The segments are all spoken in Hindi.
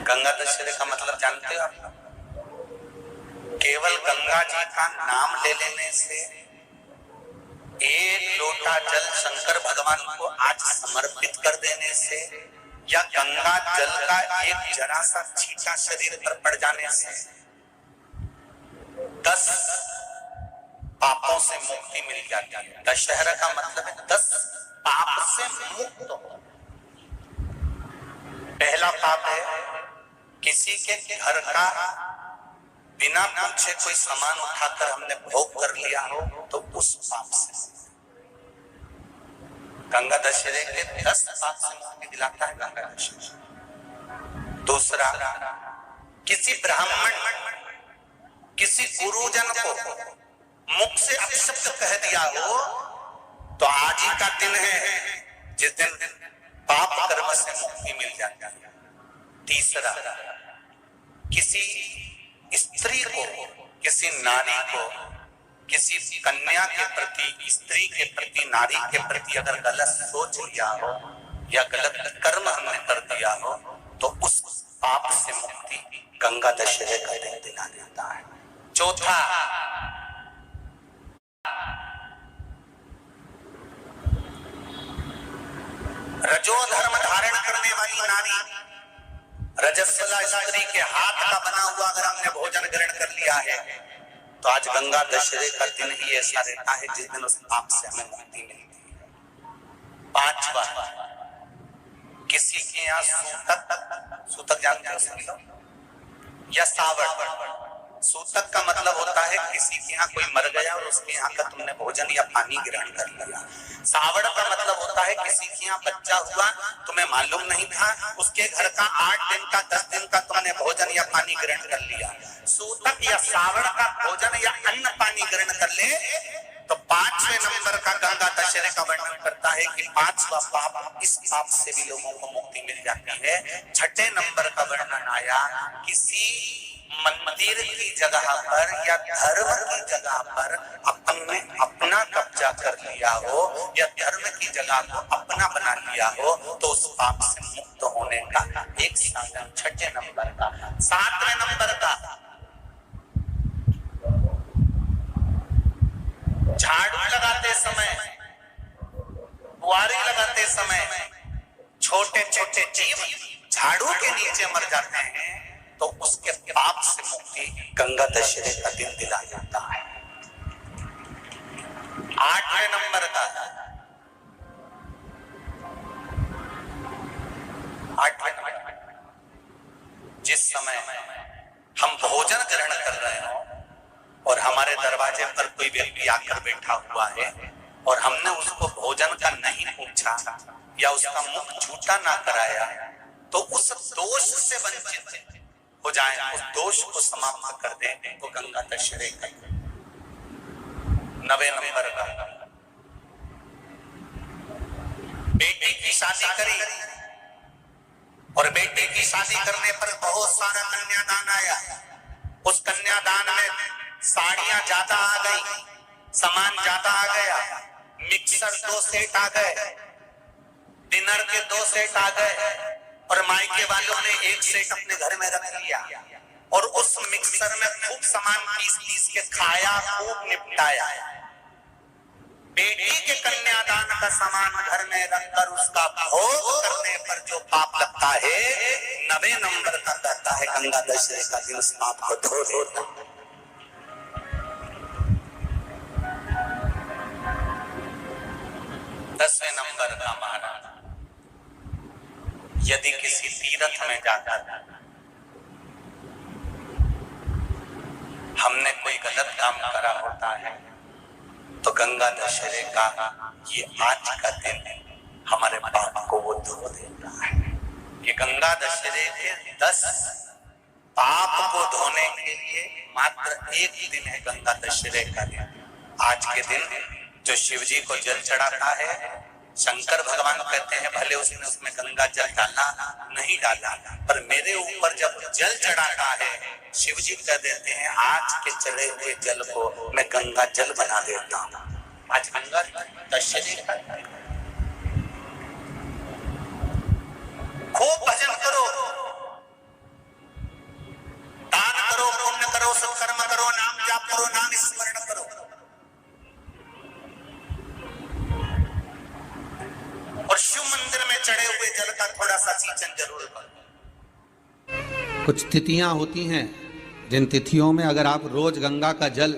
गंगा दशहरे का मतलब जानते हो आप? केवल गंगा जी का नाम ले लेने से, एक लोटा जल शंकर भगवान को आज समर्पित कर देने से, या गंगा जल का एक जरा सा छींटा शरीर पर पड़ जाने से 10 पापों से मुक्ति मिल जाती है। दशहरा का मतलब है 10 पाप से मुक्त हो। पहला पाप है किसी के घर का बिना पूछे कोई सामान उठाकर हमने भोग कर लिया हो, तो उस पाप से गंगा दशहरे के 10 पाप से मुक्ति दिलाता है गंगा दशहरा। दूसरा, किसी ब्राह्मण, किसी गुरुजन को मुख से अपशब्द कह दिया हो, तो आज ही का दिन है जिस दिन पाप कर्म से मुक्ति मिल जाती है। तीसरा, किसी स्त्री को, किसी नारी को, किसी कन्या के प्रति, स्त्री के प्रति, नारी के प्रति अगर गलत सोच लिया हो या गलत कर्म हमने कर दिया हो, तो उस पाप से मुक्ति गंगा दशहरे का दिन दिला देता है। चौथा, रजो धर्म धारण करने वाली नारी, रजस्वला स्त्री के हाथ का बना हुआ अगर हमने भोजन ग्रहण कर लिया है, तो आज गंगा दशहरे का दिन ही ऐसा रहता है जिस दिन उस पाप से हमें मुक्ति मिलती है। पांचवा, किसी के यहाँ सूतक जानते हो या सावड़। सूतक का मतलब होता है किसी के यहाँ कोई मर गया और उसके यहाँ का तुमने भोजन या पानी ग्रहण कर लिया। सावड़ का मतलब होता है किसी के यहाँ बच्चा हुआ, तुम्हें मालूम नहीं था, उसके घर का 8 दिन का 10 दिन का तुमने भोजन या पानी ग्रहण कर लिया। सूतक या सावड़ का भोजन या अन्न पानी ग्रहण कर ले, तो 5वें नंबर का गंगा दशहरे का वर्णन करता है कि 5वां पाप, इस पाप से भी लोगों को मुक्ति मिल जाती है। 6ठे नंबर का वर्णन आया, किसी मंदिर की जगह पर या धर्म की जगह पर अपन ने अपना कब्जा कर लिया हो या धर्म की जगह को अपना बना लिया हो, तो उस पाप से मुक्त होने का एक साधन 6ठे नंबर का। 7वें नंबर का, झाड़ू लगाते समय, बुआरी लगाते समय छोटे छोटे जीव झाड़ू के नीचे मर जाते हैं, तो उसके पाप से मुक्ति गंगा दशहरे का दिन दिला जाता है। 8वें नंबर का, 8वें नंबर, जिस समय हम भोजन ग्रहण कर रहे हो और हमारे दरवाजे पर कोई व्यक्ति आकर बैठा हुआ है और हमने उसको भोजन का नहीं पूछा या उसका मुख झूठा ना कराया, तो उस दोष से वंचित हो जाए, उस दोष को समाप्त कर दे, तो गंगा दशहरे का। 9वें नंबर का, बेटी की शादी करी और बेटी की शादी करने पर बहुत सारा कन्यादान आया। उस कन्यादान में साड़ियां ज्यादा आ गई, सामान ज्यादा आ गया, मिक्सर 2 सेट आ गए, डिनर के 2 सेट आ गए, और मायके वालों ने 1 सेट अपने घर में रख लिया और उस मिक्सर में खूब सामान पीस के खाया, खूब निपटाया। बेटी के कन्यादान का सामान घर में रखकर उसका भोग करने पर जो पाप लगता है, 9वें नंबर का कहता है गंगा दशहरे का दिन उस पाप को धो देता है। 10वें नंबर का महाराज, यदि किसी तीर्थ में जाकर हमने कोई गलत काम करा होता है, तो गंगा दशहरे का ये आज का दिन हमारे पाप को वो धो देता है। ये गंगा दशहरे के 10 पाप को धोने के लिए मात्र एक दिन है गंगा दशहरे का दिन। आज के दिन जो शिव जी को जल चढ़ाता है, शंकर भगवान कहते हैं भले उसने उसमें गंगा जल डाला नहीं डाला, पर मेरे ऊपर जब जल चढ़ाता है, शिव जी कह देते हैं आज के चढ़े हुए जल को मैं गंगा जल बना देता हूँ। आज गंगा दशहरे का खूब भजन करो, जरूर करो। कुछ तिथियां होती हैं जिन तिथियों में अगर आप रोज गंगा का जल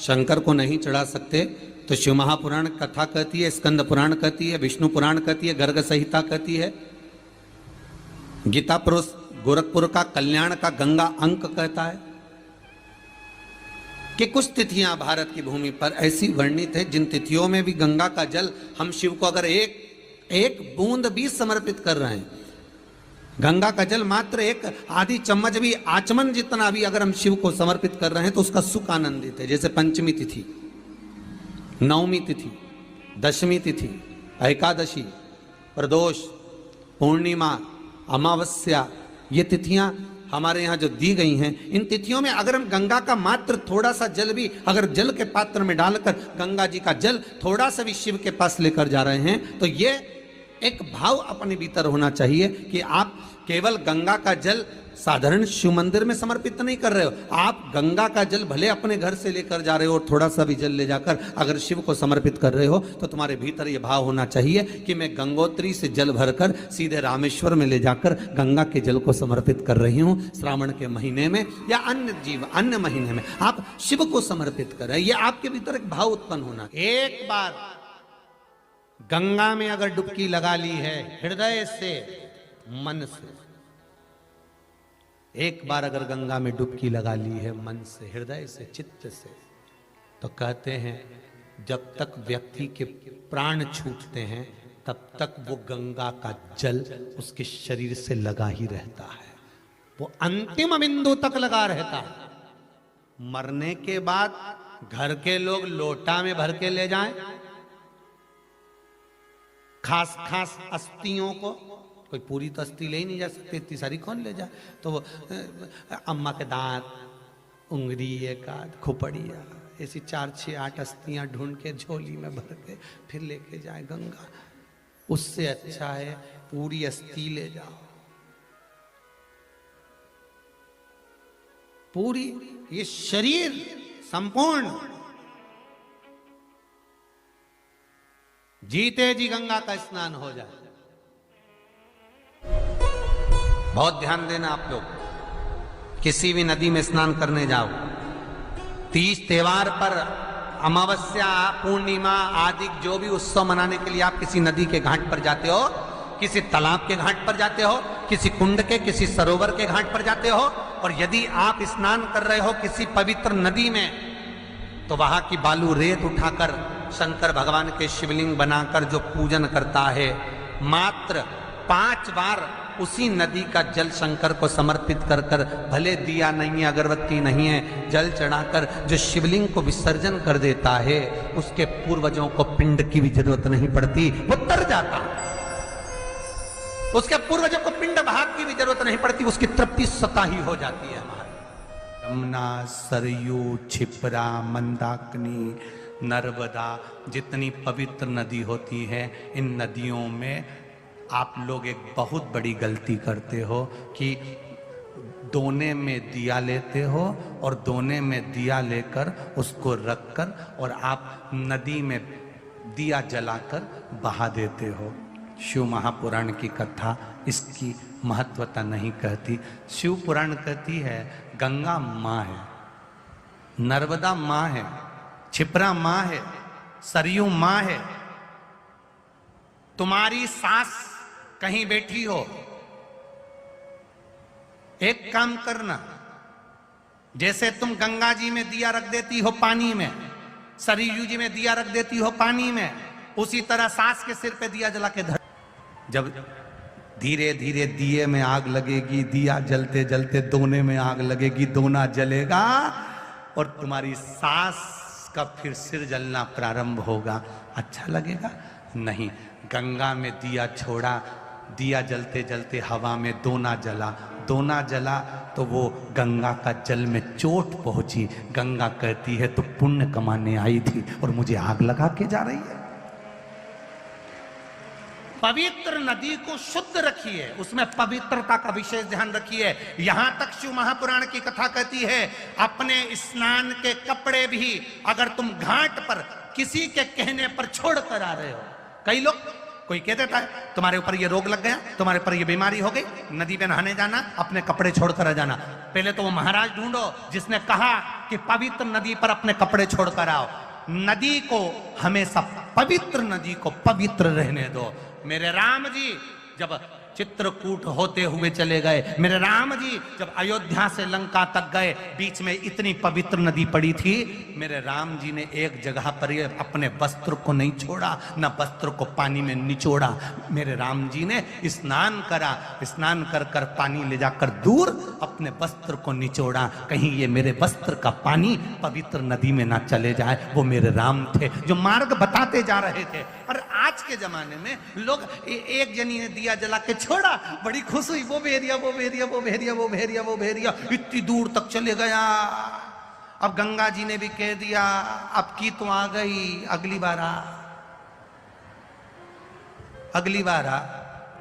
शंकर को नहीं चढ़ा सकते तो शिव महापुराण कथा कहती है, स्कंद पुराण कहती है, विष्णु पुराण कहती है, गर्ग संहिता कहती है, गीता पुरुष गोरखपुर का कल्याण का गंगा अंक कहता है कि कुछ तिथियां भारत की भूमि पर ऐसी वर्णित है जिन तिथियों में भी गंगा का जल हम शिव को अगर एक बूंद भी समर्पित कर रहे हैं, गंगा का जल मात्र एक आधी चम्मच भी, आचमन जितना भी अगर हम शिव को समर्पित कर रहे हैं तो उसका सुख आनंदित है। जैसे पंचमी तिथि, नवमी तिथि, दशमी तिथि, एकादशी, प्रदोष, पूर्णिमा, अमावस्या, ये तिथियां हमारे यहाँ जो दी गई हैं, इन तिथियों में अगर हम गंगा का मात्र थोड़ा सा जल भी अगर जल के पात्र में डालकर गंगा जी का जल थोड़ा सा भी शिव के पास लेकर जा रहे हैं तो ये एक भाव अपने भीतर होना चाहिए कि आप केवल गंगा का जल साधारण शिव मंदिर में समर्पित नहीं कर रहे हो, आप गंगा का जल भले अपने घर से लेकर जा रहे हो और थोड़ा सा भी जल ले जाकर अगर शिव को समर्पित कर रहे हो तो तुम्हारे भीतर ये भाव होना चाहिए कि मैं गंगोत्री से जल भरकर सीधे रामेश्वर में ले जाकर गंगा के जल को समर्पित कर रही हूँ। श्रावण के महीने में या अन्य महीने में आप शिव को समर्पित कर रहे हैं, ये आपके भीतर एक भाव उत्पन्न होना। एक बार गंगा में अगर डुबकी लगा ली है हृदय से, मन से, एक बार अगर गंगा में डुबकी लगा ली है मन से, हृदय से, चित्त से, तो कहते हैं जब तक व्यक्ति के प्राण छूटते हैं तब तक वो गंगा का जल उसके शरीर से लगा ही रहता है, वो अंतिम बिंदु तक लगा रहता है। मरने के बाद घर के लोग लोटा में भर के ले जाएं, खास खास अस्थियों को, कोई पूरी तो अस्थि ले ही नहीं जा सकती, इतनी सारी कौन ले जाए, तो अम्मा के दांत, उंगली, एक आध खोपड़िया, ऐसी 4, 6, 8 अस्थियां ढूंढ के झोली में भर के फिर लेके जाए गंगा। उससे अच्छा है पूरी अस्थि ले जाओ, पूरी ये शरीर संपूर्ण जीते जी गंगा का स्नान हो जाए। बहुत ध्यान देना आप लोग, किसी भी नदी में स्नान करने जाओ, तीज त्योहार पर, अमावस्या, पूर्णिमा आदि जो भी उत्सव मनाने के लिए आप किसी नदी के घाट पर जाते हो, किसी तालाब के घाट पर जाते हो, किसी कुंड के, किसी सरोवर के घाट पर जाते हो, और यदि आप स्नान कर रहे हो किसी पवित्र नदी में तो वहां की बालू रेत उठाकर शंकर भगवान के शिवलिंग बनाकर जो पूजन करता है, मात्र 5 बार उसी नदी का जल शंकर को समर्पित कर कर, भले दिया नहीं है, अगरबत्ती नहीं है, जल चढ़ाकर जो शिवलिंग को विसर्जन कर देता है, उसके पूर्वजों को पिंड की भी जरूरत नहीं पड़ती, वो तर जाता। उसके पूर्वजों को पिंड भाग की भी जरूरत नहीं पड़ती, उसकी तृप्ति स्वतः ही हो जाती है। हमारी यमुना, सरयू, क्षिप्रा, मंदाकिनी, नर्मदा, जितनी पवित्र नदी होती है, इन नदियों में आप लोग एक बहुत बड़ी गलती करते हो कि दोने में दिया लेते हो और दोने में दिया लेकर उसको रखकर और आप नदी में दिया जलाकर बहा देते हो। शिव महापुराण की कथा इसकी महत्वता नहीं कहती। शिव पुराण कहती है गंगा माँ है, नर्मदा माँ है, क्षिप्रा माँ है, सरयू माँ है। तुम्हारी सास कहीं बैठी हो, एक काम करना, जैसे तुम गंगा जी में दिया रख देती हो पानी में, सरयू जी में दिया रख देती हो पानी में, उसी तरह सास के सिर पे दिया जला के धर। जब धीरे धीरे दिए में आग लगेगी, दिया जलते जलते दोने में आग लगेगी, दोना जलेगा और तुम्हारी सास का फिर सिर जलना प्रारंभ होगा। अच्छा लगेगा? नहीं। गंगा में दिया छोड़ा, दिया जलते जलते हवा में दोना जला, दोना जला तो वो गंगा का जल में चोट पहुंची। गंगा कहती है तो पुण्य कमाने आई थी और मुझे आग लगा के जा रही है। पवित्र नदी को शुद्ध रखिए, उसमें पवित्रता का विशेष ध्यान रखिए। यहां तक शिव महापुराण की कथा कहती है अपने स्नान के कपड़े भी अगर तुम घाट पर किसी के कहने पर छोड़ कर आ रहे हो, कई लोग कोई कह देता है तुम्हारे ऊपर ये रोग लग गया, तुम्हारे ऊपर ये बीमारी हो गई, नदी पे नहाने जाना, अपने कपड़े छोड़कर आ जाना। पहले तो वो महाराज ढूंढो जिसने कहा कि पवित्र नदी पर अपने कपड़े छोड़कर आओ। नदी को हमेशा पवित्र नदी को पवित्र रहने दो। मेरे राम जी जब चित्रकूट होते हुए चले गए, मेरे राम जी जब अयोध्या से लंका तक गए, बीच में इतनी पवित्र नदी पड़ी थी, मेरे राम जी ने एक जगह पर ये अपने वस्त्र को नहीं छोड़ा, न वस्त्र को पानी में निचोड़ा। मेरे राम जी ने स्नान करा, स्नान कर कर पानी ले जाकर दूर अपने वस्त्र को निचोड़ा, कहीं ये मेरे वस्त्र का पानी पवित्र नदी में ना चले जाए। वो मेरे राम थे जो मार्ग बताते जा रहे थे। और आज के जमाने में लोग एक जनी ने दिया जला के छोड़ा, बड़ी खुश हुई, वो भेरिया वो भेरिया वो भेरिया वो भेरिया वो भेरिया इतनी दूर तक चले गया। अब गंगा जी ने भी कह दिया अब की तो आ गई, अगली बार आ, अगली बार आ।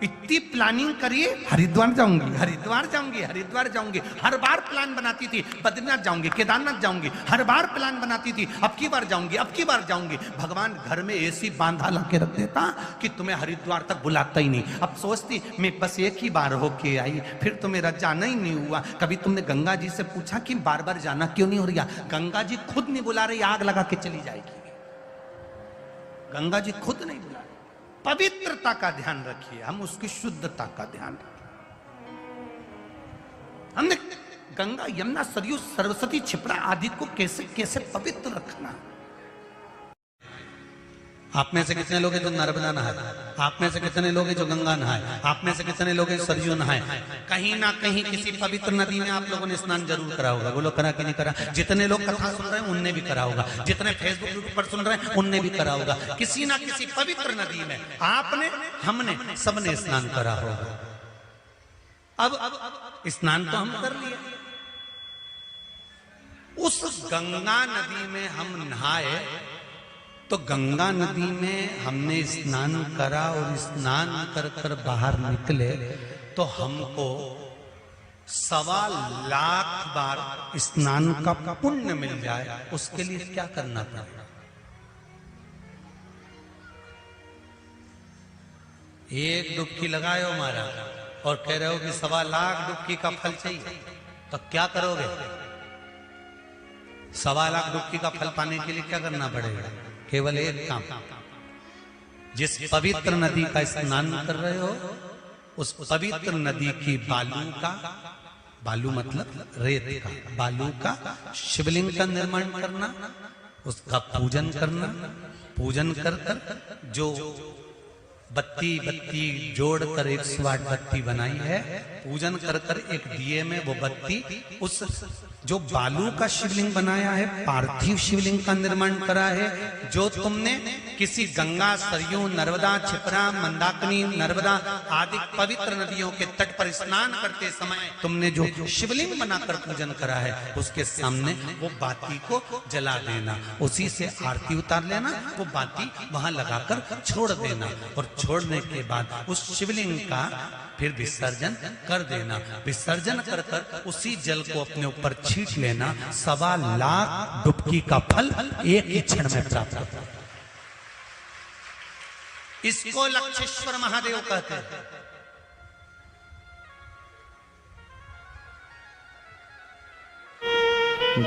इतनी प्लानिंग करिए, हरिद्वार जाऊंगी, हरिद्वार जाऊंगी, हरिद्वार जाऊंगी, हर बार प्लान बनाती थी, बद्रीनाथ जाऊंगी, केदारनाथ जाऊंगी, हर बार प्लान बनाती थी, अब की बार जाऊंगी, अब की बार जाऊंगी। भगवान घर में ऐसी बांधा ला के रख देता कि तुम्हें हरिद्वार तक बुलाता ही नहीं। अब सोचती मैं बस एक ही बार होके आई, फिर तो मेरा जाना ही नहीं हुआ। कभी तुमने गंगा जी से पूछा कि बार बार जाना क्यों नहीं हो रहा? गंगा जी खुद नहीं बुला रही, आग लगा के चली जाएगी। गंगा जी खुद नहीं बुला रही। पवित्रता का ध्यान रखिए, हम उसकी शुद्धता का ध्यान रखिए। हमने गंगा, यमुना, सरयू, सरस्वती, क्षिप्रा आदि को कैसे कैसे पवित्र रखना। आप में से कितने लोग हैं जो नर्मदा नहाए? आप में से कितने लोग हैं जो गंगा नहाए? आप में से कितने लोग हैं सरयू नहाए? कहीं ना कहीं किसी पवित्र नदी में आप लोगों ने स्नान जरूर करा होगा। बोलो करा कि नहीं करा? जितने लोग कथा सुन रहे हैं उनने भी करा होगा, जितने फेसबुक यूट्यूब पर सुन रहे हैं उनने भी करा होगा। किसी ना किसी पवित्र नदी में आपने, हमने, सबने स्नान करा होगा। अब स्नान तो हम कर लिए, उस गंगा नदी में हम नहाए तो गंगा नदी में हमने स्नान करा और स्नान कर कर बाहर निकले तो हमको 1.25 लाख बार स्नान का पुण्य मिल जाए। उसके लिए क्या करना पड़ेगा? एक डुबकी लगाए हो मारा और कह रहे हो कि 1.25 लाख डुबकी का फल चाहिए, तो क्या करोगे? 1.25 लाख डुबकी का फल पाने के लिए क्या करना पड़ेगा? केवल एक काम, जिस पवित्र नदी का स्नान कर रहे हो उस पवित्र नदी की बालू का, बालू मतलब रेत का, बालू का शिवलिंग का निर्माण करना, उसका पूजन करना, पूजन कर कर जो बत्ती जोड़कर 108 बत्ती बनाई है, पूजन कर कर एक दिए में वो बत्ती, उस जो बालू का शिवलिंग बनाया है, पार्थिव शिवलिंग का निर्माण करा है, जो तुमने किसी गंगा, सरयू, नर्मदा, क्षिप्रा, मंदाकिनी, नर्मदा आदि पवित्र नदियों के तट पर स्नान करते समय तुमने जो शिवलिंग बनाकर पूजन करा है, उसके सामने वो बाती को जला देना, उसी से आरती उतार लेना, वो बाती वहां लगाकर छोड़ देना और छोड़ने के बाद उस शिवलिंग का फिर विसर्जन कर देना। विसर्जन कर कर उसी जल को अपने ऊपर छींट लेना। 1.25 लाख डुबकी का फल एक ही क्षण में प्राप्त होता है। इसको लक्षेश्वर महादेव कहते हैं।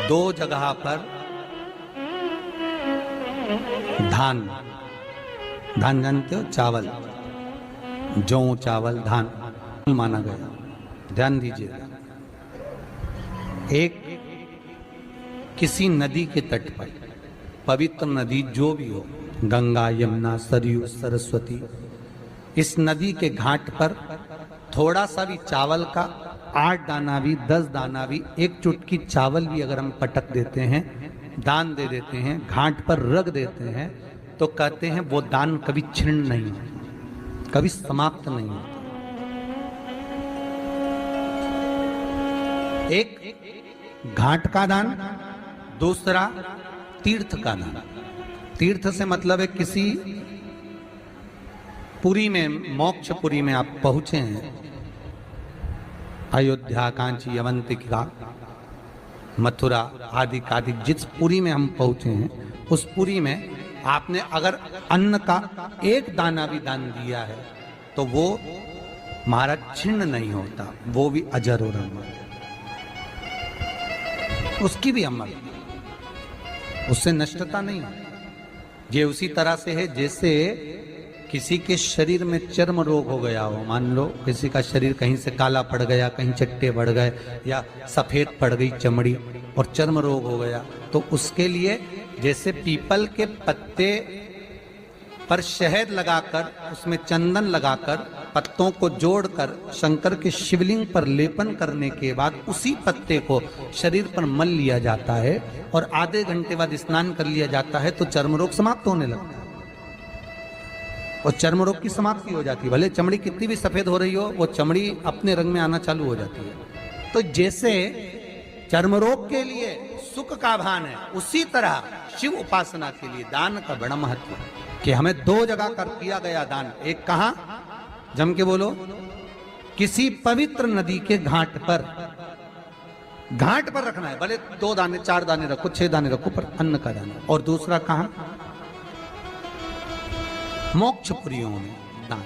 दो जगह पर धान, धान जानते हो? चावल, जौ, चावल, धान माना गया। ध्यान दीजिए, एक किसी नदी के तट पर, पवित्र नदी जो भी हो, गंगा, यमुना, सरयू, सरस्वती, इस नदी के घाट पर थोड़ा सा भी चावल का 8 दाना भी, 10 दाना भी, एक चुटकी चावल भी अगर हम पटक देते हैं, दान दे देते हैं, घाट पर रख देते हैं, तो कहते हैं वो दान कभी छिन्न नहीं होता, कभी समाप्त नहीं होता। एक घाट का दान, दूसरा तीर्थ का दान। तीर्थ से मतलब है किसी पुरी में, मोक्षपुरी में आप पहुंचे हैं, अयोध्या, कांची, अवंतिका, मथुरा आदि जिस पुरी में हम पहुंचे हैं, उस पुरी में आपने अगर अन्न का एक दाना भी दान दिया है तो वो महाराज छिन्न नहीं होता, वो भी अजर और अमर, उसकी भी अमर, उससे नष्टता नहीं। ये उसी तरह से है जैसे किसी के शरीर में चर्म रोग हो गया हो, मान लो किसी का शरीर कहीं से काला पड़ गया, कहीं चट्टे बढ़ गए या सफेद पड़ गई चमड़ी और चर्म रोग हो गया, तो उसके लिए जैसे पीपल के पत्ते पर शहद लगाकर उसमें चंदन लगाकर पत्तों को जोड़कर शंकर के शिवलिंग पर लेपन करने के बाद उसी पत्ते को शरीर पर मल लिया जाता है और आधे घंटे बाद स्नान कर लिया जाता है तो चर्म रोग समाप्त होने लगता है और चर्म रोग की समाप्ति हो जाती है। भले चमड़ी कितनी भी सफेद हो रही हो, वो चमड़ी अपने रंग में आना चालू हो जाती है। तो जैसे चर्म रोग के लिए सुख का भान है, उसी तरह शिव उपासना के लिए दान का बड़ा महत्व है कि हमें 2 जगह कर किया गया दान। एक कहां, जम के बोलो, किसी पवित्र नदी के घाट पर रखना है, भले 2 दाने 4 दाने रखो 6 दाने रखो, पर अन्न का दाना। और दूसरा कहां, मोक्षपुरियों में दान।